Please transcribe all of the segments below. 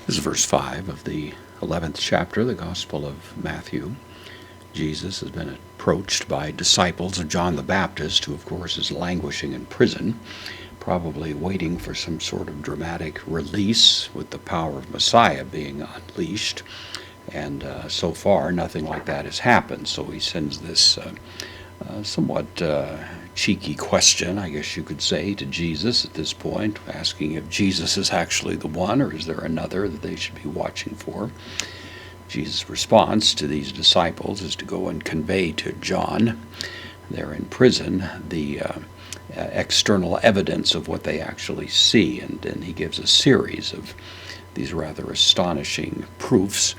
This is verse 5 of the 11th chapter of the Gospel of Matthew. Jesus has been approached by disciples of John the Baptist, who of course is languishing in prison, probably waiting for some sort of dramatic release with the power of Messiah being unleashed. And so far, nothing like that has happened. So he sends this somewhat cheeky question, I guess you could say, to Jesus at this point, asking if Jesus is actually the one, or is there another that they should be watching for. Jesus' response to these disciples is to go and convey to John, there in prison, the external evidence of what they actually see. And he gives a series of these rather astonishing proofs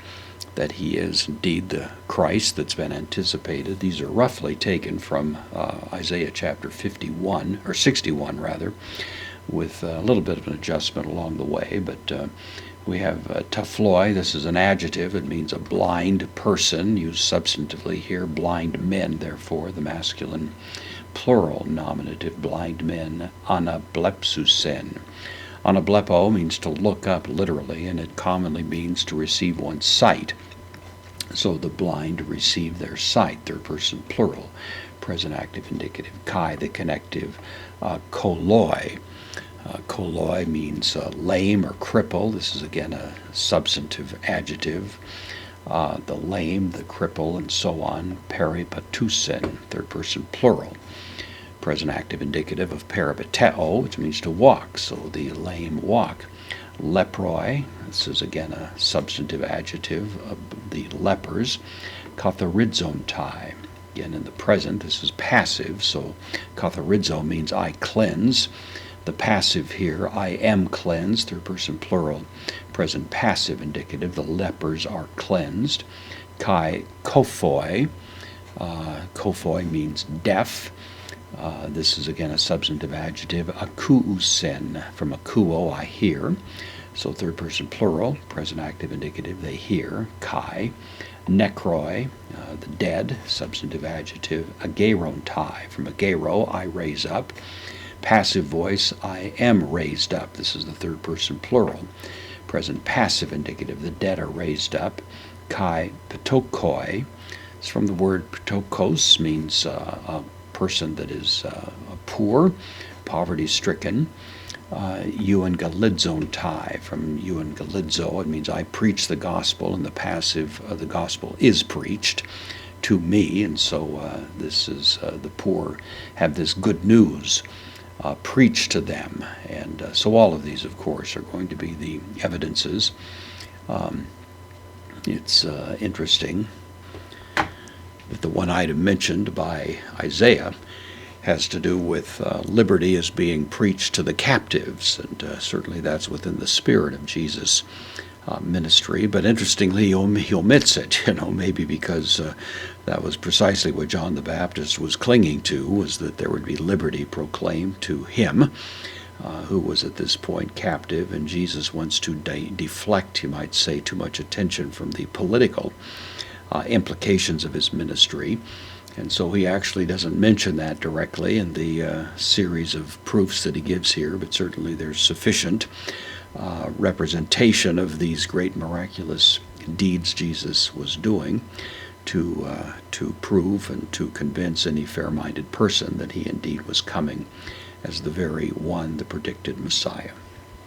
that he is indeed the Christ that's been anticipated. These are roughly taken from Isaiah chapter 51, or 61 rather, with a little bit of an adjustment along the way. But we have taphloi. This is an adjective. It means a blind person, used substantively here. Blind men, therefore, the masculine plural nominative, blind men, anablepsusen. Anablepo means to look up, literally, and it commonly means to receive one's sight. So the blind receive their sight, third person plural, present active indicative. Kai, the connective. Koloi. Koloi means lame or cripple. This is again a substantive adjective. The lame, the cripple, and so on. Peripatusen, third person plural. Present active indicative of peripateo, which means to walk, so the lame walk. Leproi, this is again a substantive adjective of the lepers. Katharizontai, again in the present, this is passive, so katharizo means I cleanse. The passive here, I am cleansed, third person plural, present passive indicative, the lepers are cleansed. Kai kophoi, kophoi means deaf. This is again a substantive adjective, akuusen, from akuo, I hear. So third person plural, present active indicative, they hear. Kai. Nekroi, the dead, substantive adjective, agerontai, from agero, I raise up. Passive voice, I am raised up. This is the third person plural. Present passive indicative, the dead are raised up. Kai patokoi. It's from the word patokos, means a person that is poor, poverty-stricken. Euangelidzontai, from euangelidzo, it means I preach the gospel, and the passive, the gospel is preached to me, and so this is the poor have this good news preached to them. And so all of these, of course, are going to be the evidences. It's interesting that the one item mentioned by Isaiah has to do with liberty as being preached to the captives, and certainly that's within the spirit of Jesus' ministry. But interestingly, he omits it, maybe because that was precisely what John the Baptist was clinging to, was that there would be liberty proclaimed to him, who was at this point captive, and Jesus wants to deflect, you might say, too much attention from the political implications of his ministry. And so he actually doesn't mention that directly in the series of proofs that he gives here, but certainly there's sufficient representation of these great miraculous deeds Jesus was doing to prove and to convince any fair-minded person that he indeed was coming as the very one, the predicted Messiah.